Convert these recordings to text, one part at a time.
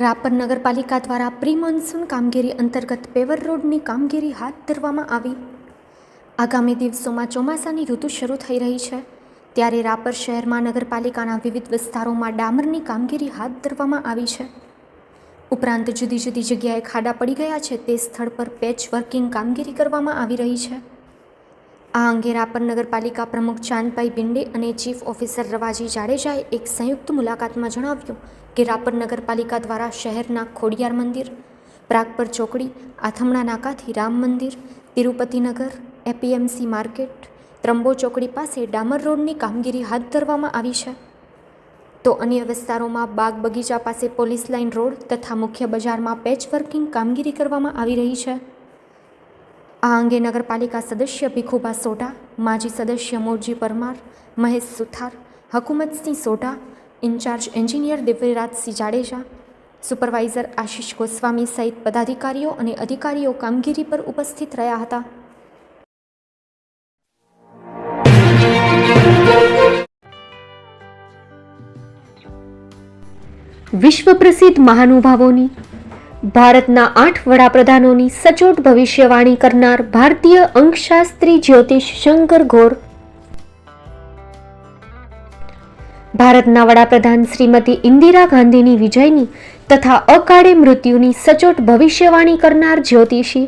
રાપર નગરપાલિકા દ્વારા pre monsoon કામગીરી અંતર્ગત પેવર રોડની કામગીરી હાથ ધરવામાં આવી. આગામી દિવસોમાં ચોમાસાની ઋતુ શરૂ થઈ રહી છે, ત્યારે રાપર શહેરમાં નગરપાલિકાના વિવિધ વિસ્તારોમાં ડામરની કામગીરી હાથ ધરવામાં આવી છે. ઉપરાંત જુદી જુદી જગ્યાએ ખાડા પડી ગયા છે તે સ્થળ પર પેચ વર્કિંગ કામગીરી કરવામાં આવી રહી છે. આ અંગે રાપર નગરપાલિકા પ્રમુખ ચાંદભાઈ બિંડે અને ચીફ ઓફિસર રવાજી જાડેજાએ એક સંયુક્ત મુલાકાતમાં જણાવ્યું કે રાપર નગરપાલિકા દ્વારા શહેરના ખોડિયાર મંદિર, પ્રાગપર ચોકડી, આથમણા નાકાથી રામ મંદિર, તિરુપતિનગર, એપીએમસી માર્કેટ, ત્રંબો ચોકડી પાસે ડામર રોડની કામગીરી હાથ ધરવામાં આવી છે. તો અન્ય વિસ્તારોમાં બાગ બગીચા પાસે પોલીસ લાઇન રોડ તથા મુખ્ય બજારમાં પેચ વર્કિંગ કામગીરી કરવામાં આવી રહી છે. આ અંગે નગરપાલિકા સદસ્ય ભીખુભા સોઢા, માજી સદસ્ય Morji Parmar, Mahesh Suthar, Hakumatsinh Sodha, incharge engineer Divyarajsinh Jadeja, supervisor Ashish Goswami સહિત પદાધિકારીઓ અને અધિકારીઓ કામગીરી પર ઉપસ્થિત રહ્યા હતા. વિશ્વ પ્રસિદ્ધ મહાનુભાવોની, ભારતના 8 વડાપ્રધાનોની સચોટ ભવિષ્યવાણી કરનાર ભારતીય અંકશાસ્ત્રી જ્યોતિષ શંકર ઘોર, ભારતના વડાપ્રધાન શ્રીમતી ઇન્દિરા ગાંધીની વિજયની તથા અકાળે મૃત્યુની સચોટ ભવિષ્યવાણી કરનાર જ્યોતિષી,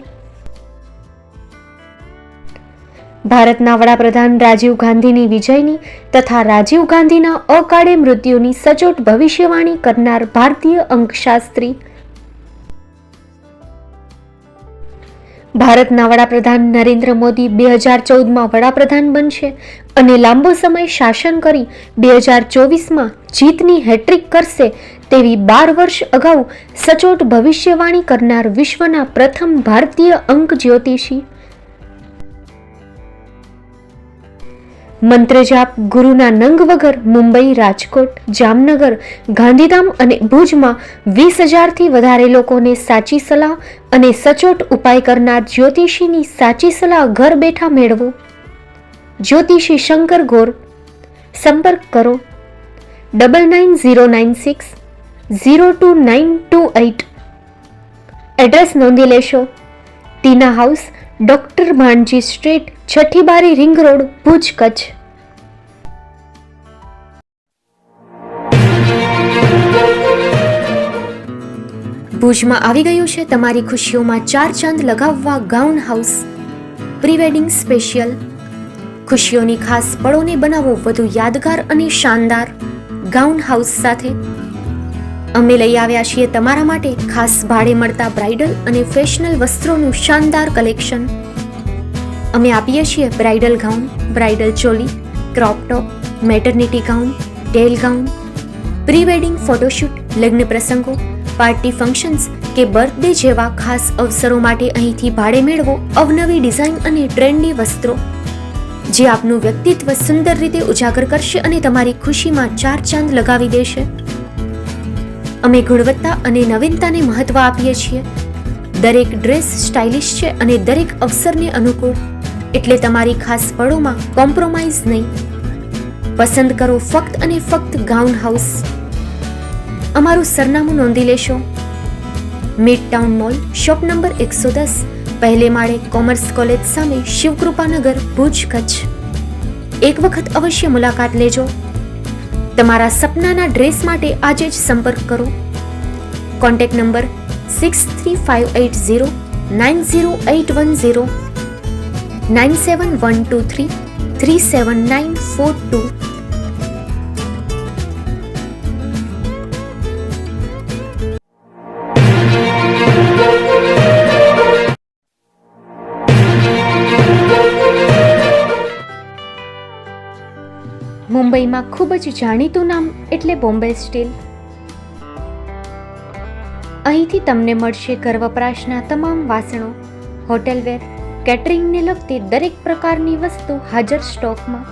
ભારતના વડાપ્રધાન રાજીવ ગાંધીની વિજયની તથા રાજીવ ગાંધીના અકાળે મૃત્યુની સચોટ ભવિષ્યવાણી કરનાર ભારતીય અંકશાસ્ત્રી, ભારતના વડાપ્રધાન નરેન્દ્ર મોદી 2014માં વડાપ્રધાન બનશે અને લાંબો સમય શાસન કરી 2024માં જીતની હેટ્રિક કરશે તેવી 12 વર્ષ અગાઉ સચોટ ભવિષ્યવાણી કરનાર વિશ્વના પ્રથમ ભારતીય અંક જ્યોતિષી, મંત્રજાપ ગુરુના નંગ વગર મુંબઈ, રાજકોટ, જામનગર, ગાંધીધામ અને ભુજમાં 20,000થી વધારે લોકોને સાચી સલાહ અને સચોટ ઉપાય કરનાર જ્યોતિષીની સાચી સલાહ ઘર બેઠા મેળવો. જ્યોતિષી શંકર ઘોર. સંપર્ક કરો 9909602928. એડ્રેસ નોંધી લેશો. ટીના હાઉસ, ડોક્ટર ભાણજી સ્ટ્રીટ, છઠ્ઠી બારી, રિંગ રોડ, ભુજ, કચ્છ. ભુજમાં આવી ગયું છે તમારી ખુશીઓમાં 4 ચાંદ લગાવવા gown house pre wedding special. ખુશીઓની ખાસ પળોને બનાવો વધુ યાદગાર અને શાનદાર ગાઉન હાઉસ સાથે. અમે લઈ આવ્યા છીએ તમારા માટે ખાસ ભાડે મળતા બ્રાઇડલ અને ફેશનલ વસ્ત્રોનું શાનદાર કલેક્શન. અમે આપીએ છીએ bridal gown, bridal choli, crop top, maternity gown, tail gown, pre wedding photoshoot, લગ્ન પ્રસંગો, પાર્ટી ફંક્શન્સ કે બર્થડે જેવા ખાસ અવસરો માટે અહીંથી ભાડે મેળવો અવનવી ડિઝાઇન અને ટ્રેન્ડી વસ્ત્રો, જે આપનું વ્યક્તિત્વ સુંદર રીતે ઉજાગર કરશે અને તમારી ખુશીમાં 4 ચાંદ લગાવી દેશે. અમે ગુણવત્તા અને નવીનતાને મહત્વ આપીએ છીએ. દરેક ડ્રેસ સ્ટાઇલિશ છે અને દરેક અવસરને અનુકૂળ, એટલે તમારી ખાસ પળોમાં કોમ્પ્રોમાઇઝ નહીં. પસંદ કરો ફક્ત અને ફક્ત ગાઉન હાઉસ. અમારું સરનામું નોંધી લેશો. Mid town mall, shop number 110, પહેલે માળે, કોમર્સ કોલેજ સામે, શિવકૃપાનગર, ભુજ, કચ્છ. એક વખત અવશ્ય મુલાકાત લેજો. તમારા સપનાના ડ્રેસ માટે આજે જ સંપર્ક કરો. Contact number 6358090810, 9712337942. મુંબઈમાં ખૂબ જ જાણીતું નામ એટલે બોમ્બે સ્ટીલ. અહીંથી તમને મળશે ઘર વપરાશના તમામ વાસણો, હોટેલવેર, કેટરિંગને લગતી દરેક પ્રકારની વસ્તુ હાજર સ્ટોકમાં.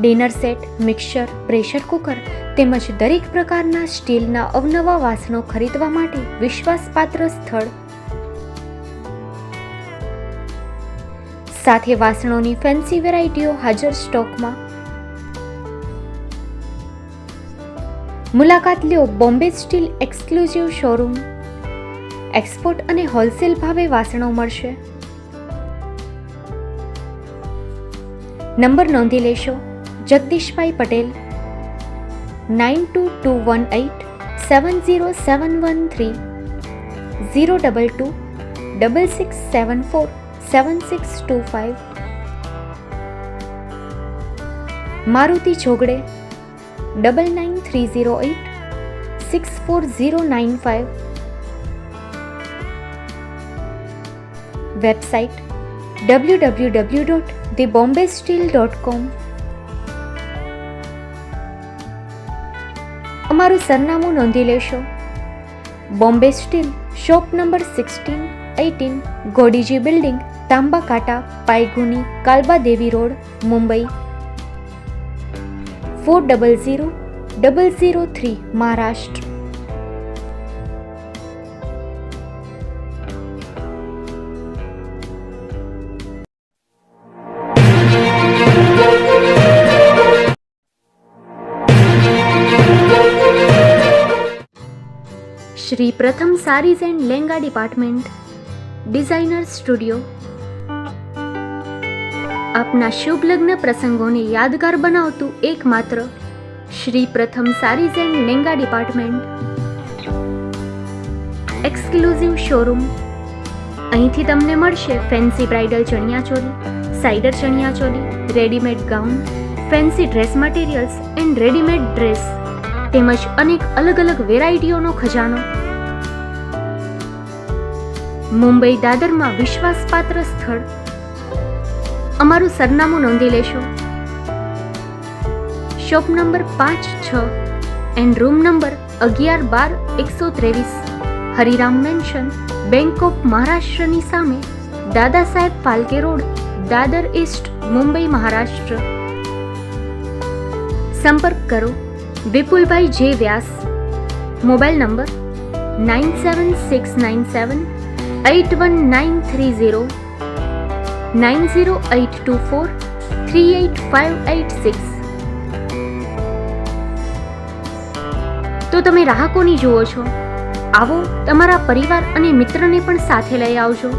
Dinner set, mixer, pressure cooker તેમજ દરેક પ્રકારના સ્ટીલના અવનવા વાસણો ખરીદવા માટે વિશ્વાસપાત્ર સ્થળ. સાથે વાસણોની ફેન્સી વેરાયટીઓ હાજર સ્ટોકમાં. મુલાકાત લ્યો Bombay steel exclusive showroom. Export અને હોલસેલ ભાવે વાસણો મળશે. નંબર નોંધી લેશો. જગદીશભાઈ પટેલ 9221870713 022 6674 7625. મારુતિ જોગડે 9930864095. Website www.thebombasteel.com. અમારું સરનામું નોંધી લેશો. Bombay steel, shop number 16-18, Godiji building, Tamba Kanta, Paydhuni, Kalbadevi road, Mumbai 400003, Maharashtra. Shri Pratham sarees and lehenga department, designer studio. આપના શુભ લગ્ન પ્રસંગોને યાદગાર બનાવતું એકમાત્ર Shri Pratham sarees and lehenga department, exclusive showroom. અહીંથી તમને મળશે fancy bridal chaniya choli, cider chaniya choli, readymade gown, fancy dress materials and readymade dress તેમજ અનેક અલગ અલગ વેરાયટીઓનો ખજાનો. મુંબઈ દાદરમાં વિશ્વાસપાત્ર સ્થળ. અમારું સરનામું નોંધી લેશો. Shop number 5-6 and room number 11-12-123, Hariram mansion, bank of મહારાષ્ટ્રની સામે, દાદા સાહેબ ફાલ્કે રોડ, દાદર ઈસ્ટ, મુંબઈ, મહારાષ્ટ્ર. સંપર્ક કરો વિપુલભાઈ જે વ્યાસ. Mobile number 9769781930, 9082438586. તો તમે રાહ કોની જુઓ છો? આવો, તમારા પરિવાર અને મિત્રને પણ સાથે લઈ આવજો.